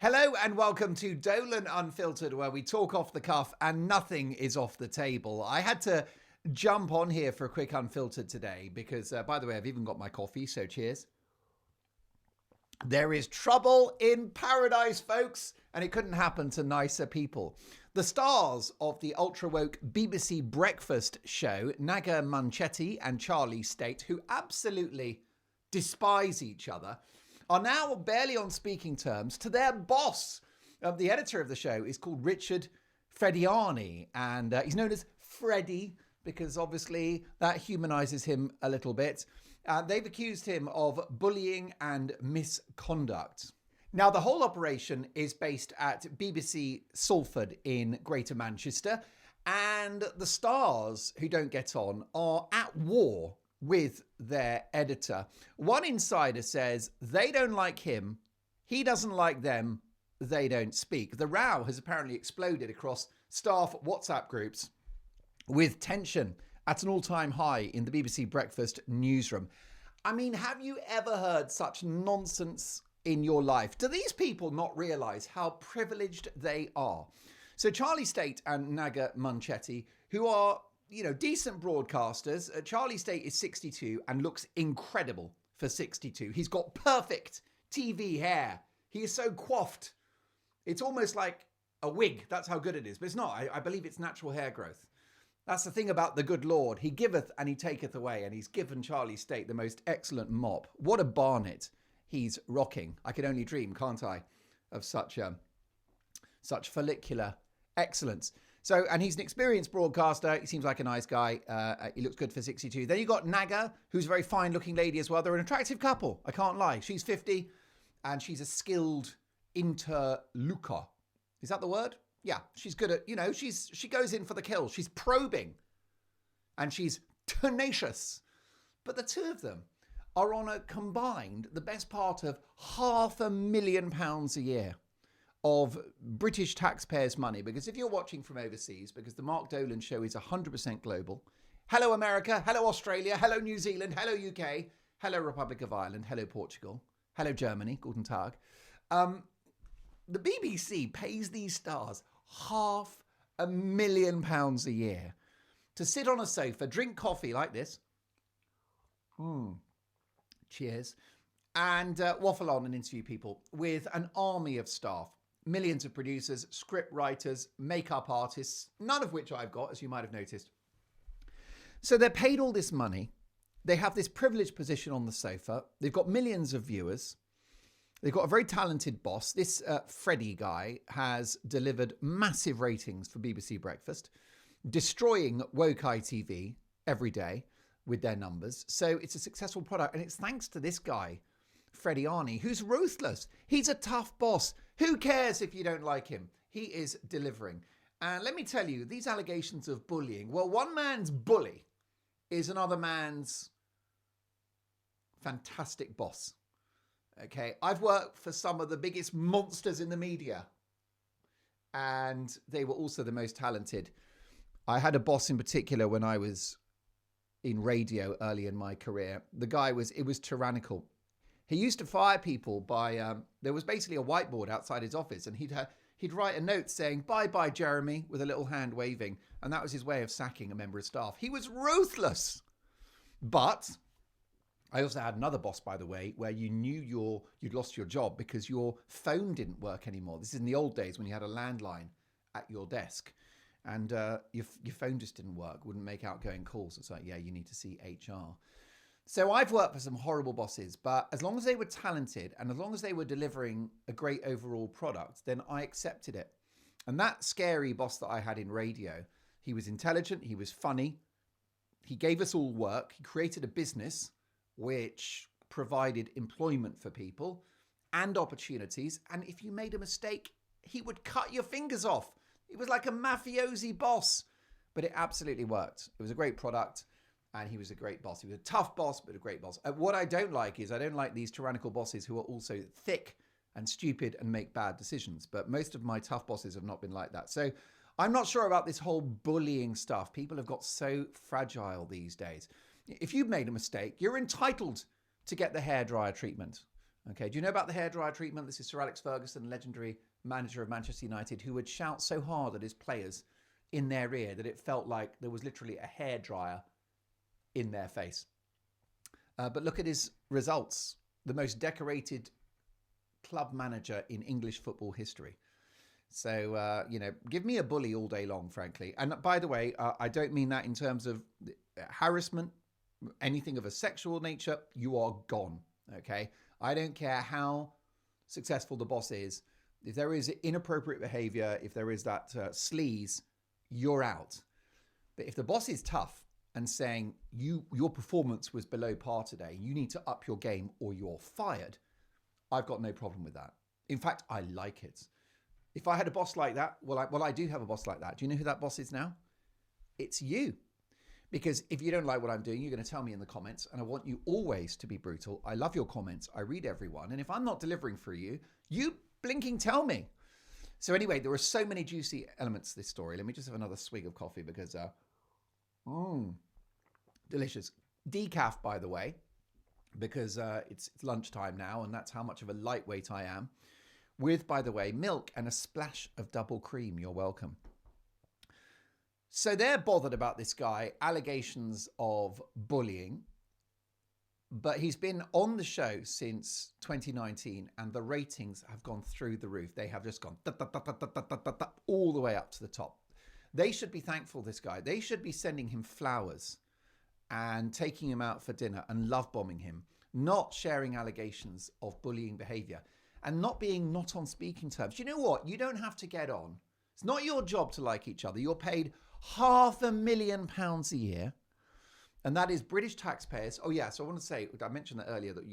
Hello and welcome to Dolan Unfiltered, where we talk off the cuff and nothing is off the table. I had to jump on here for a quick Unfiltered today because, by the way, I've even got my coffee, so cheers. There is trouble in paradise, folks, and it couldn't happen to nicer people. The stars of the ultra-woke BBC breakfast show, Naga Munchetti and Charlie State, who absolutely despise each other, are now barely on speaking terms to their boss. The editor of the show is called Richard Frediani, and he's known as Freddie because obviously that humanizes him a little bit. They've accused him of bullying and misconduct. Now, the whole operation is based at BBC Salford in Greater Manchester, and the stars who don't get on are at war with their editor. One insider says they don't like him, he doesn't like them, they don't speak. The row has apparently exploded across staff WhatsApp groups with tension at an all-time high in the BBC breakfast newsroom. I mean, have you ever heard such nonsense in your life? Do these people not realise how privileged they are? So Charlie State and Naga Munchetti, who are decent broadcasters. Charlie State is 62 and looks incredible for 62. He's got perfect TV hair. He is so coiffed. It's almost like a wig. That's how good it is. But it's not. I believe it's natural hair growth. That's the thing about the good Lord. He giveth and he taketh away. And he's given Charlie State the most excellent mop. What a barnet he's rocking. I can only dream, can't I, of such follicular excellence. So, and he's an experienced broadcaster. He seems like a nice guy. He looks good for 62. Then you got Naga, who's a very fine looking lady as well. They're an attractive couple. I can't lie. She's 50 and she's a skilled interlocutor. Is that the word? Yeah. She's good at, she goes in for the kill. She's probing and she's tenacious. But the two of them are on a combined, the best part of £500,000 a year of British taxpayers' money. Because if you're watching from overseas, because the Mark Dolan show is 100% global. Hello, America. Hello, Australia. Hello, New Zealand. Hello, UK. Hello, Republic of Ireland. Hello, Portugal. Hello, Germany. Guten Tag. The BBC pays these stars £500,000 a year to sit on a sofa, drink coffee like this. Cheers. And waffle on and interview people with an army of staff. Millions of producers, script writers, makeup artists, none of which I've got, as you might have noticed. So they're paid all this money. They have this privileged position on the sofa. They've got millions of viewers. They've got a very talented boss. This Freddie guy has delivered massive ratings for BBC Breakfast, destroying woke ITV every day with their numbers. So it's a successful product. And it's thanks to this guy, Frediani, who's ruthless. He's a tough boss. Who cares if you don't like him? He is delivering. And let me tell you, these allegations of bullying, well, one man's bully is another man's fantastic boss. Okay, I've worked for some of the biggest monsters in the media, and they were also the most talented. I had a boss in particular when I was in radio early in my career. The guy was tyrannical. He used to fire people by, there was basically a whiteboard outside his office and he'd write a note saying, "Bye-bye, Jeremy," with a little hand waving. And that was his way of sacking a member of staff. He was ruthless. But I also had another boss, by the way, where you knew you'd lost your job because your phone didn't work anymore. This is in the old days when you had a landline at your desk and your phone just didn't work, wouldn't make outgoing calls. It's like, yeah, you need to see HR. So I've worked for some horrible bosses, but as long as they were talented and as long as they were delivering a great overall product, then I accepted it. And that scary boss that I had in radio, he was intelligent, he was funny, he gave us all work, he created a business which provided employment for people and opportunities. And if you made a mistake, he would cut your fingers off. It was like a mafiosi boss, but it absolutely worked. It was a great product. And he was a great boss. He was a tough boss, but a great boss. What I don't like is I don't like these tyrannical bosses who are also thick and stupid and make bad decisions. But most of my tough bosses have not been like that. So I'm not sure about this whole bullying stuff. People have got so fragile these days. If you've made a mistake, you're entitled to get the hairdryer treatment. Okay, do you know about the hairdryer treatment? This is Sir Alex Ferguson, legendary manager of Manchester United, who would shout so hard at his players in their ear that it felt like there was literally a hairdryer in their face. But look at his results. The most decorated club manager in English football history. So, give me a bully all day long, frankly. And by the way, I don't mean that in terms of harassment, anything of a sexual nature. You are gone, okay? I don't care how successful the boss is. If there is inappropriate behavior, if there is that sleaze, you're out. But if the boss is tough and saying your performance was below par today, you need to up your game or you're fired, I've got no problem with that. In fact, I like it. If I had a boss like that, I do have a boss like that. Do you know who that boss is now? It's you. Because if you don't like what I'm doing, you're going to tell me in the comments, and I want you always to be brutal. I love your comments. I read everyone. And if I'm not delivering for you, you blinking tell me. So anyway, there are so many juicy elements to this story. Let me just have another swig of coffee because, delicious. Decaf, by the way, because it's lunchtime now, and that's how much of a lightweight I am. With, by the way, milk and a splash of double cream. You're welcome. So they're bothered about this guy, allegations of bullying, but he's been on the show since 2019 and the ratings have gone through the roof. They have just gone all the way up to the top. They should be thankful, this guy. They should be sending him flowers and taking him out for dinner and love bombing him, not sharing allegations of bullying behavior and not on speaking terms. You know what? You don't have to get on. It's not your job to like each other. You're paid £500,000 a year, and that is British taxpayers. Oh yeah, so I want to say, I mentioned that earlier, that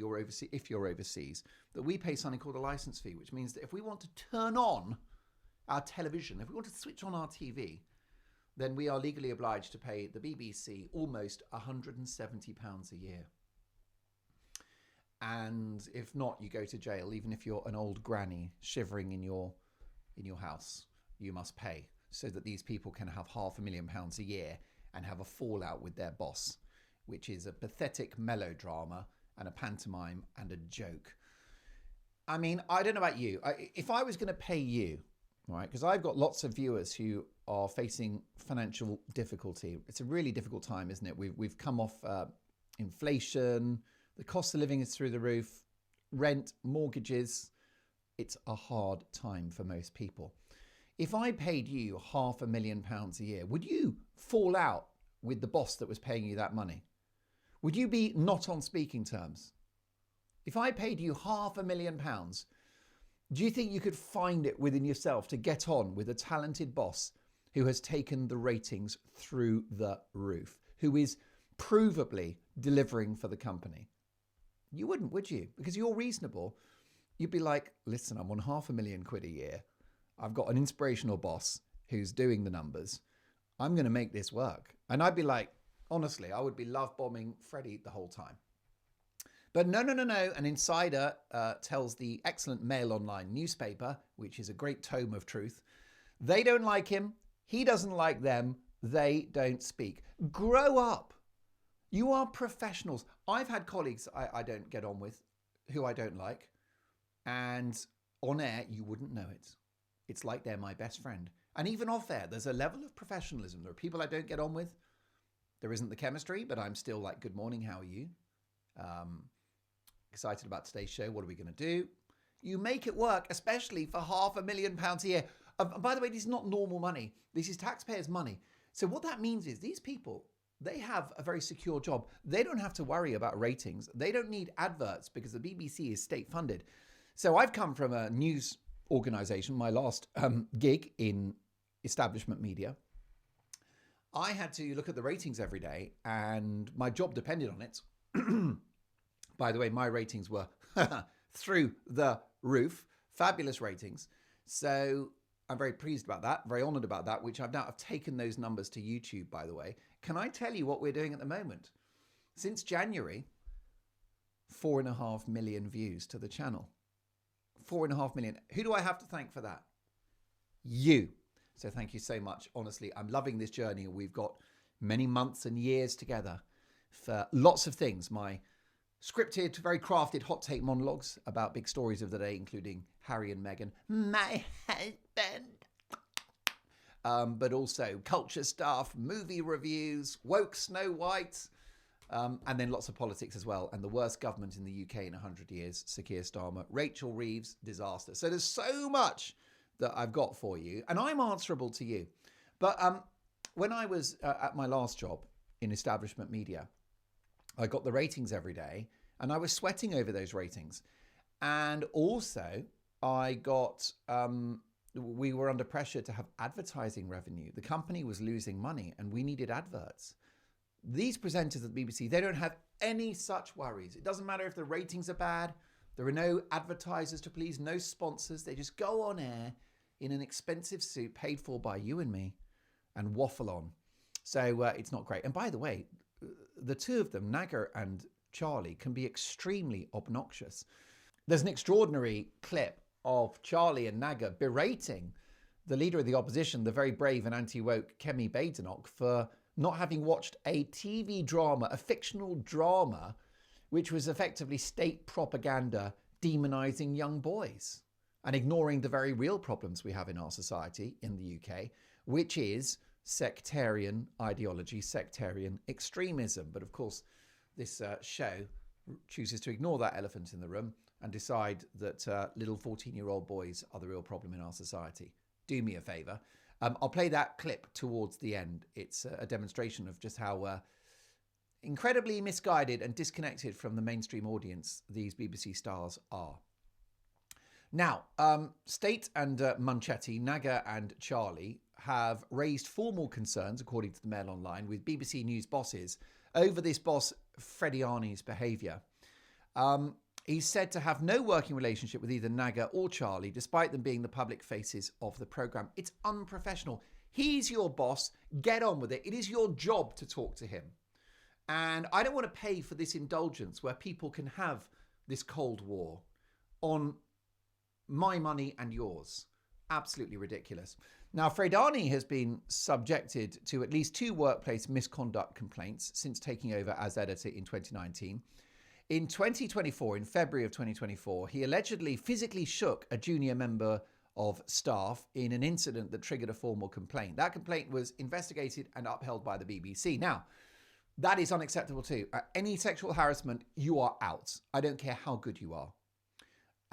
if you're overseas, that we pay something called a license fee, which means that if we want to turn on our television, if we want to switch on our TV, then we are legally obliged to pay the BBC almost £170 a year. And if not, you go to jail. Even if you're an old granny shivering in your house, you must pay, so that these people can have £500,000 a year and have a fallout with their boss, which is a pathetic melodrama and a pantomime and a joke. I mean, I don't know about you. If I was going to pay you, right, because I've got lots of viewers who are facing financial difficulty. It's a really difficult time, isn't it? We've come off inflation. The cost of living is through the roof. Rent, mortgages. It's a hard time for most people. If I paid you £500,000 a year, would you fall out with the boss that was paying you that money? Would you be not on speaking terms? If I paid you £500,000, do you think you could find it within yourself to get on with a talented boss who has taken the ratings through the roof, who is provably delivering for the company? You wouldn't, would you? Because you're reasonable. You'd be like, listen, I'm on £500,000 a year. I've got an inspirational boss who's doing the numbers. I'm going to make this work. And I'd be like, honestly, I would be love bombing Freddie the whole time. But no. An insider tells the excellent Mail Online newspaper, which is a great tome of truth, they don't like him. He doesn't like them. They don't speak. Grow up. You are professionals. I've had colleagues I don't get on with, who I don't like. And on air, you wouldn't know it. It's like they're my best friend. And even off air, there's a level of professionalism. There are people I don't get on with. There isn't the chemistry, but I'm still like, good morning, how are you? Excited about today's show. What are we going to do? You make it work, especially for £500,000 a year. By the way, this is not normal money. This is taxpayers' money. So what that means is these people, they have a very secure job. They don't have to worry about ratings. They don't need adverts because the BBC is state funded. So I've come from a news organization, my last gig in establishment media. I had to look at the ratings every day and my job depended on it. By the way, my ratings were through the roof, fabulous ratings. So I'm very pleased about that, very honored about that, which I've taken those numbers to YouTube, by the way. Can I tell you what we're doing at the moment? Since January, 4.5 million views to the channel. 4.5 million. Who do I have to thank for that? You. So thank you so much. Honestly, I'm loving this journey. We've got many months and years together for lots of things. My Scripted, very crafted hot take monologues about big stories of the day, including Harry and Meghan, my husband. But also culture stuff, movie reviews, woke Snow White, and then lots of politics as well. And the worst government in the UK in 100 years, Sir Keir Starmer, Rachel Reeves, disaster. So there's so much that I've got for you, and I'm answerable to you. But when I was at my last job in establishment media, I got the ratings every day, and I was sweating over those ratings. And also, I got... we were under pressure to have advertising revenue. The company was losing money and we needed adverts. These presenters at the BBC, they don't have any such worries. It doesn't matter if the ratings are bad. There are no advertisers to please, no sponsors. They just go on air in an expensive suit paid for by you and me and waffle on. So it's not great. And by the way, the two of them, Naga and Charlie, can be extremely obnoxious. There's an extraordinary clip of Charlie and Naga berating the leader of the opposition, the very brave and anti-woke Kemi Badenoch, for not having watched a TV drama, a fictional drama, which was effectively state propaganda demonising young boys and ignoring the very real problems we have in our society in the UK, which is sectarian ideology, sectarian extremism. But of course, this show chooses to ignore that elephant in the room and decide that little 14-year-old boys are the real problem in our society. Do me a favour. I'll play that clip towards the end. It's a demonstration of just how incredibly misguided and disconnected from the mainstream audience these BBC stars are. Now, State and Munchetti, Naga and Charlie have raised formal concerns, according to the Mail Online, with BBC News bosses over this boss Freddie Arnie's behaviour. He's said to have no working relationship with either Naga or Charlie, despite them being the public faces of the programme. It's unprofessional. He's your boss. Get on with it. It is your job to talk to him. And I don't want to pay for this indulgence where people can have this Cold War on my money and yours. Absolutely ridiculous. Now, Freddie Arnie has been subjected to at least 2 workplace misconduct complaints since taking over as editor in 2019. In 2024, in February of 2024, he allegedly physically shook a junior member of staff in an incident that triggered a formal complaint. That complaint was investigated and upheld by the BBC. Now, that is unacceptable too. Any sexual harassment, you are out. I don't care how good you are.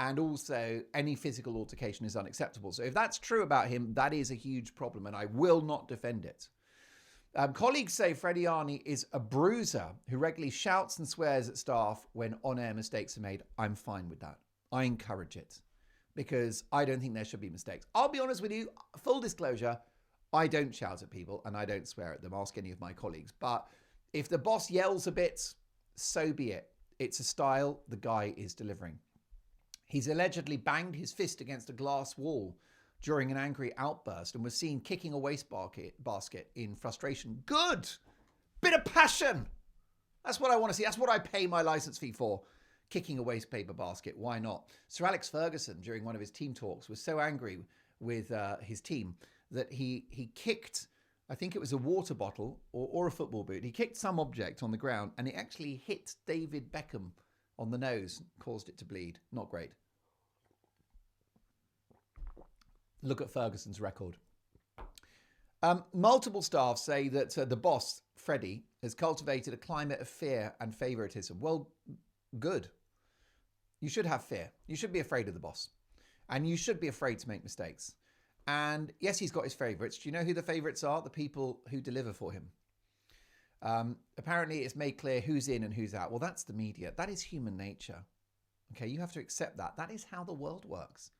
And also, any physical altercation is unacceptable. So if that's true about him, that is a huge problem, and I will not defend it. Colleagues say Freddie Arnie is a bruiser who regularly shouts and swears at staff when on-air mistakes are made. I'm fine with that. I encourage it because I don't think there should be mistakes. I'll be honest with you, full disclosure, I don't shout at people and I don't swear at them. Ask any of my colleagues. But if the boss yells a bit, so be it. It's a style the guy is delivering. He's allegedly banged his fist against a glass wall during an angry outburst and was seen kicking a wastebasket in frustration. Good! Bit of passion! That's what I want to see. That's what I pay my licence fee for. Kicking a waste paper basket. Why not? Sir Alex Ferguson, during one of his team talks, was so angry with his team that he kicked, I think it was a water bottle or a football boot. He kicked some object on the ground and it actually hit David Beckham on the nose, caused it to bleed. Not great. Look at Ferguson's record. Multiple staff say that the boss, Freddie, has cultivated a climate of fear and favouritism. Well, good. You should have fear. You should be afraid of the boss. And you should be afraid to make mistakes. And yes, he's got his favourites. Do you know who the favourites are? The people who deliver for him. Apparently, it's made clear who's in and who's out. Well, that's the media. That is human nature. Okay, you have to accept that. That is how the world works.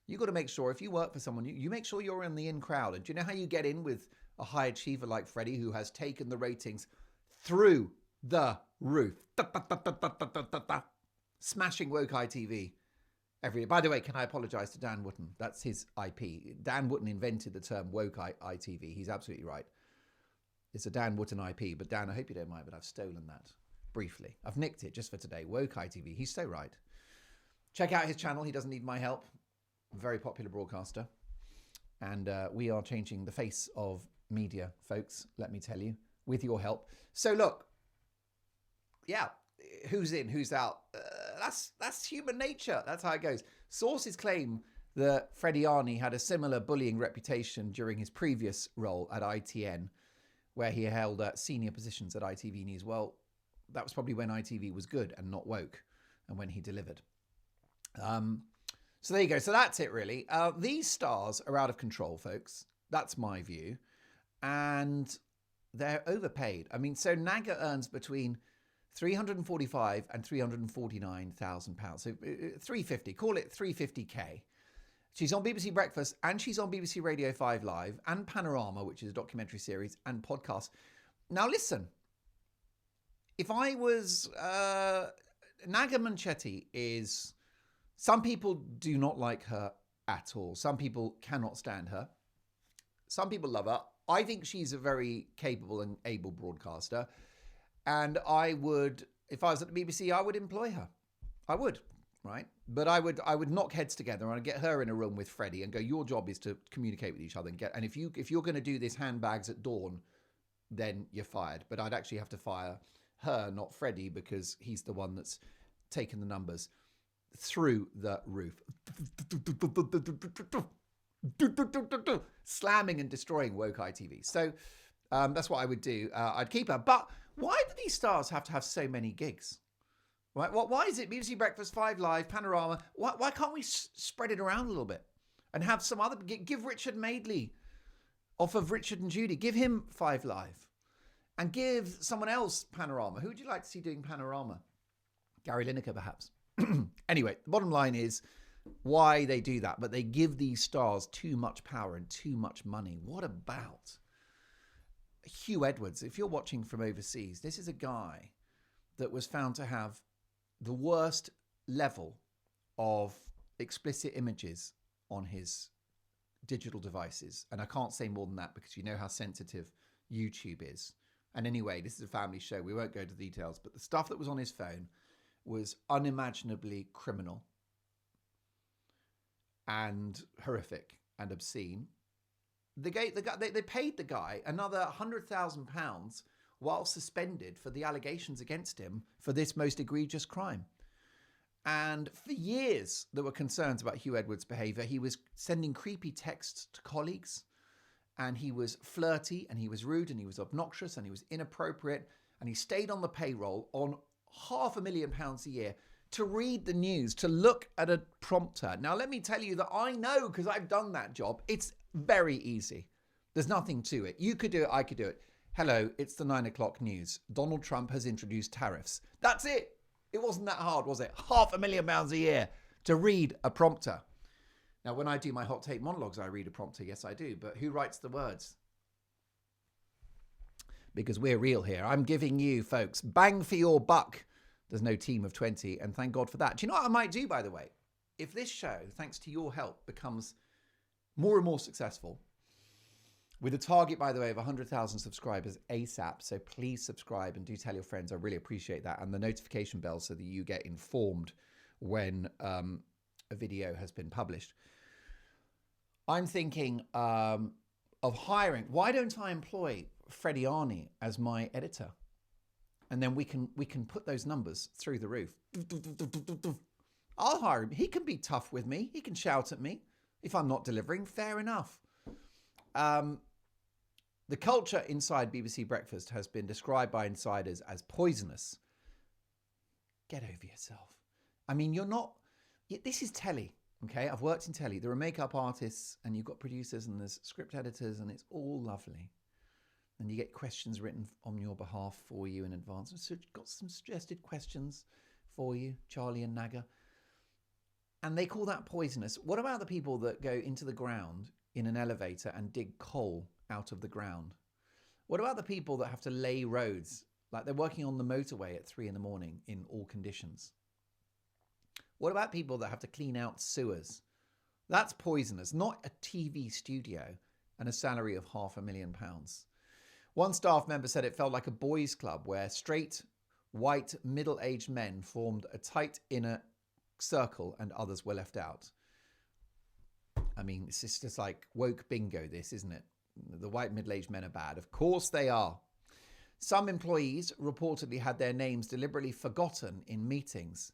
You've got to make sure if you work for someone, you make sure you're in the in crowd. And do you know how you get in with a high achiever like Freddie, who has taken the ratings through the roof? Smashing woke ITV every day. By the way, can I apologise to Dan Wootton? That's his IP. Dan Wootton invented the term woke ITV. He's absolutely right. It's a Dan Wootton IP. But Dan, I hope you don't mind, but I've stolen that briefly. I've nicked it just for today. Woke ITV. He's so right. Check out his channel. He doesn't need my help. Very popular broadcaster. And we are changing the face of media, folks, let me tell you, with your help. So look, yeah, who's in, who's out. That's human nature. That's how it goes. Sources claim that Freddie Arnie had a similar bullying reputation during his previous role at ITN, where he held senior positions at ITV News. Well, that was probably when ITV was good and not woke, and when he delivered. So there you go. So that's it, really. These stars are out of control, folks. That's my view. And they're overpaid. I mean, so Naga earns between £345,000 and £349,000. So 350, call it 350k. She's on BBC Breakfast and she's on BBC Radio 5 Live and Panorama, which is a documentary series, and podcast. Now listen, if I was Naga Manchetti is, some people do not like her at all. Some people cannot stand her. Some people love her. I think she's a very capable and able broadcaster. And I would, if I was at the BBC, I would employ her. I would, right? But I would knock heads together and I'd get her in a room with Freddie and go, your job is to communicate with each other and if you're going to do this handbags at dawn, then you're fired. But I'd actually have to fire her, not Freddie, because he's the one that's taken the numbers through the roof. Slamming and destroying woke ITV. So that's what I would do. I'd keep her. But why do these stars have to have so many gigs? Right? Why is it BBC Breakfast, 5 Live, Panorama? Why can't we spread it around a little bit and have some other? Give Richard Madeley off of Richard and Judy. Give him 5 Live, and give someone else Panorama. Who would you like to see doing Panorama? Gary Lineker, perhaps. Anyway, the bottom line is why they do that, but they give these stars too much power and too much money. What about Hugh Edwards? If you're watching from overseas, this is a guy that was found to have the worst level of explicit images on his digital devices. And I can't say more than that because you know how sensitive YouTube is. And anyway, this is a family show. We won't go into details, but the stuff that was on his phone was unimaginably criminal and horrific and obscene. They paid the guy another £100,000 while suspended for the allegations against him for this most egregious crime. And for years, there were concerns about Hugh Edwards' behaviour. He was sending creepy texts to colleagues, and he was flirty, and he was rude, and he was obnoxious, and he was inappropriate, and he stayed on the payroll on £500,000 a year to read the news, to look at a prompter. Now, let me tell you that I know, because I've done that job, it's very easy. There's nothing to it. You could do it, I could do it. Hello, it's the 9 o'clock news. Donald Trump has introduced tariffs. That's it. It wasn't that hard, was it? £500,000 a year to read a prompter. Now, when I do my hot take monologues, I read a prompter. Yes, I do. But who writes the words? Because we're real here. I'm giving you, folks, bang for your buck. There's no team of 20, and thank God for that. Do you know what I might do, by the way? If this show, thanks to your help, becomes more and more successful, with a target, by the way, of 100,000 subscribers ASAP, so please subscribe and do tell your friends. I really appreciate that. And the notification bell so that you get informed when a video has been published. I'm thinking of hiring. Why don't I employ Freddie Arnie as my editor? And then we can put those numbers through the roof. I'll hire him. He can be tough with me. He can shout at me if I'm not delivering. Fair enough. The culture inside BBC Breakfast has been described by insiders as poisonous. Get over yourself. I mean, you're not... This is telly, okay? I've worked in telly. There are makeup artists and you've got producers and there's script editors and it's all lovely. And you get questions written on your behalf for you in advance. So got some suggested questions for you, Charlie and Naga. And they call that poisonous. What about the people that go into the ground in an elevator and dig coal out of the ground? What about the people that have to lay roads, like they're working on the motorway at 3 a.m. in all conditions? What about people that have to clean out sewers? That's poisonous, not a TV studio and a salary of £500,000. One staff member said it felt like a boys' club where straight, white, middle-aged men formed a tight inner circle and others were left out. I mean, it's just like woke bingo, this, isn't it? The white middle-aged men are bad. Of course they are. Some employees reportedly had their names deliberately forgotten in meetings,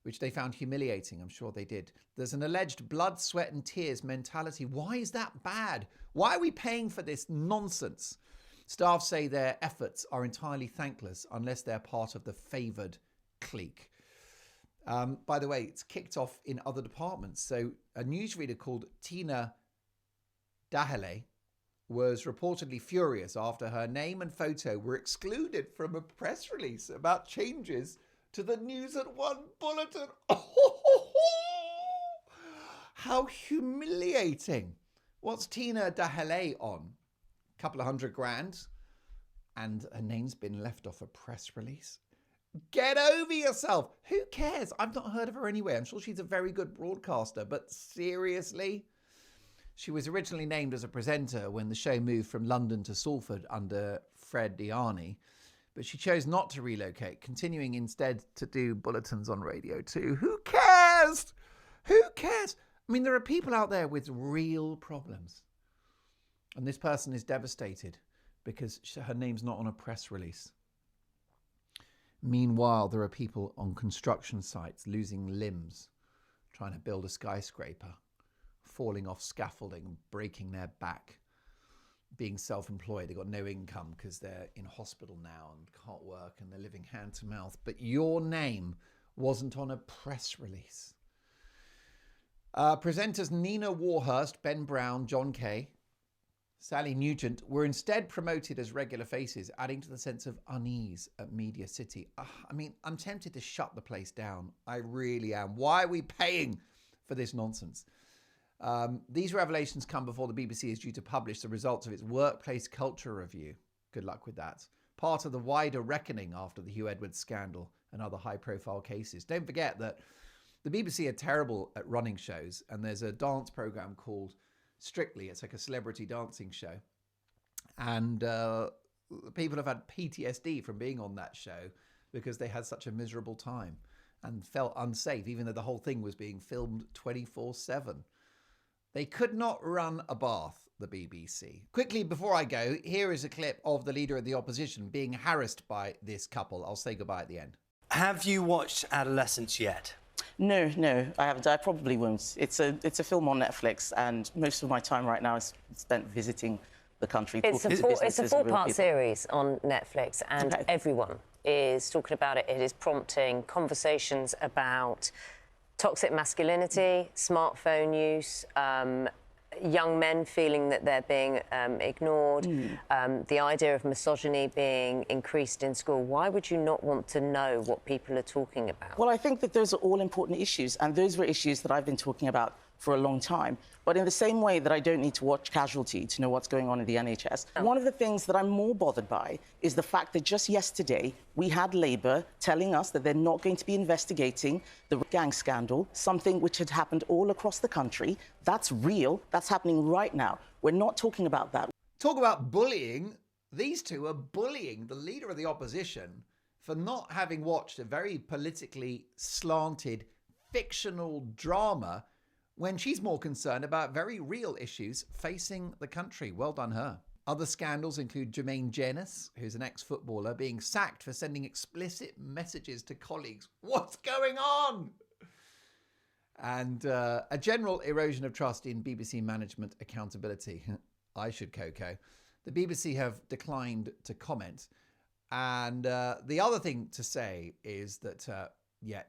which they found humiliating. I'm sure they did. There's an alleged blood, sweat and tears mentality. Why is that bad? Why are we paying for this nonsense? Staff say their efforts are entirely thankless unless they're part of the favoured clique. By the way, it's kicked off in other departments. So a newsreader called Tina Dahele was reportedly furious after her name and photo were excluded from a press release about changes to the News at One bulletin. How humiliating. What's Tina Dahele on? A couple of $100,000 and her name's been left off a press release. Get over yourself. Who cares? I've not heard of her anywhere. I'm sure she's a very good broadcaster, but seriously? She was originally named as a presenter when the show moved from London to Salford under Fred Diani, but she chose not to relocate, continuing instead to do bulletins on Radio 2. Who cares? Who cares? I mean, there are people out there with real problems. And this person is devastated because her name's not on a press release. Meanwhile, there are people on construction sites losing limbs, trying to build a skyscraper, falling off scaffolding, breaking their back, being self-employed. They've got no income because they're in hospital now and can't work and they're living hand to mouth. But your name wasn't on a press release. Presenters Nina Warhurst, Ben Brown, John Kay, Sally Nugent were instead promoted as regular faces, adding to the sense of unease at Media City. I mean, I'm tempted to shut the place down. I really am. Why are we paying for this nonsense? These revelations come before the BBC is due to publish the results of its workplace culture review. Good luck with that. Part of the wider reckoning after the Hugh Edwards scandal and other high-profile cases. Don't forget that the BBC are terrible at running shows, and there's a dance programme called Strictly. It's like a celebrity dancing show. And people have had PTSD from being on that show because they had such a miserable time and felt unsafe, even though the whole thing was being filmed 24/7. They could not run a bath, the BBC. Quickly, before I go, here is a clip of the leader of the opposition being harassed by this couple. I'll say goodbye at the end. Have you watched Adolescence yet? No, I haven't. I probably won't. It's a film on Netflix, and most of my time right now is spent visiting the country. It's a four-part series on Netflix, and everyone is talking about it. It is prompting conversations about toxic masculinity, smartphone use, young men feeling that they're being ignored, the idea of misogyny being increased in school. Why would you not want to know what people are talking about? Well, I think that those are all important issues, and those were issues that I've been talking about for a long time. But in the same way that I don't need to watch Casualty to know what's going on in the NHS, one of the things that I'm more bothered by is the fact that just yesterday we had Labour telling us that they're not going to be investigating the gang scandal, something which had happened all across the country. That's real. That's happening right now. We're not talking about that. Talk about bullying. These two are bullying the leader of the opposition for not having watched a very politically slanted fictional drama when she's more concerned about very real issues facing the country. Well done her. Other scandals include Jermaine Jenas, who's an ex-footballer, being sacked for sending explicit messages to colleagues. What's going on? And a general erosion of trust in BBC management accountability. I should Coco. The BBC have declined to comment. And the other thing to say is that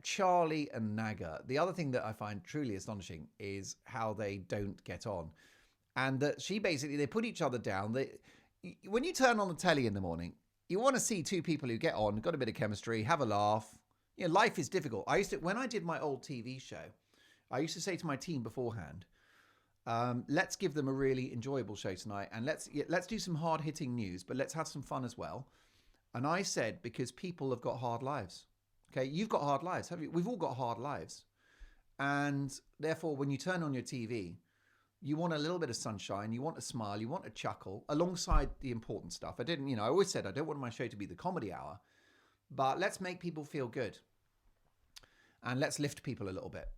Charlie and Naga. The other thing that I find truly astonishing is how they don't get on. And that they put each other down. When you turn on the telly in the morning, you want to see two people who get on, got a bit of chemistry, have a laugh. You know, life is difficult. When I did my old TV show, I used to say to my team beforehand, let's give them a really enjoyable show tonight. And let's do some hard-hitting news, but let's have some fun as well. And I said, because people have got hard lives. Okay, you've got hard lives, haven't you? We've all got hard lives. And therefore, when you turn on your TV, you want a little bit of sunshine, you want a smile, you want a chuckle, alongside the important stuff. I always said I don't want my show to be the comedy hour, but let's make people feel good. And let's lift people a little bit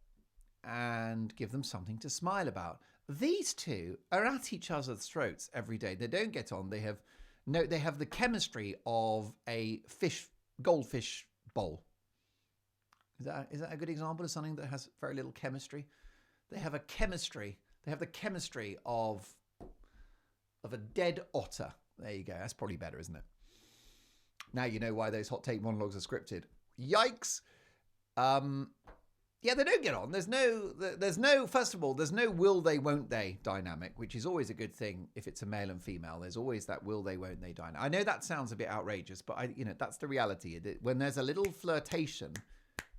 and give them something to smile about. These two are at each other's throats every day. They don't get on. They have No, they have the chemistry of a goldfish bowl. Is that a good example of something that has very little chemistry? They have a chemistry. They have the chemistry of a dead otter. There you go. That's probably better, isn't it? Now you know why those hot take monologues are scripted. Yikes. Yeah, they don't get on. There's no, first of all, there's no will they, won't they dynamic, which is always a good thing if it's a male and female. There's always that will they, won't they dynamic. I know that sounds a bit outrageous, but that's the reality. When there's a little flirtation,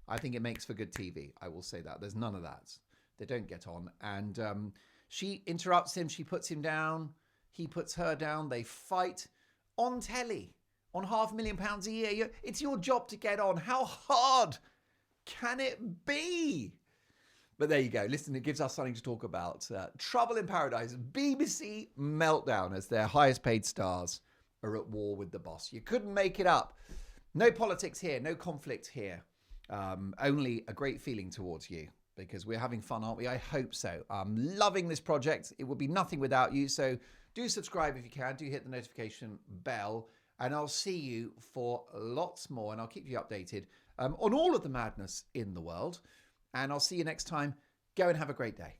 I think it makes for good TV. I will say that. There's none of that. They don't get on. And she interrupts him. She puts him down. He puts her down. They fight on telly on £500,000 a year. It's your job to get on. How hard can it be? But there you go. Listen, it gives us something to talk about. Trouble in Paradise, BBC Meltdown, as their highest paid stars are at war with the boss. You couldn't make it up. No politics here, no conflict here. Only a great feeling towards you, because we're having fun, aren't we? I hope so. I'm loving this project. It would be nothing without you. So do subscribe if you can. Do hit the notification bell. And I'll see you for lots more. And I'll keep you updated on all of the madness in the world. And I'll see you next time. Go and have a great day.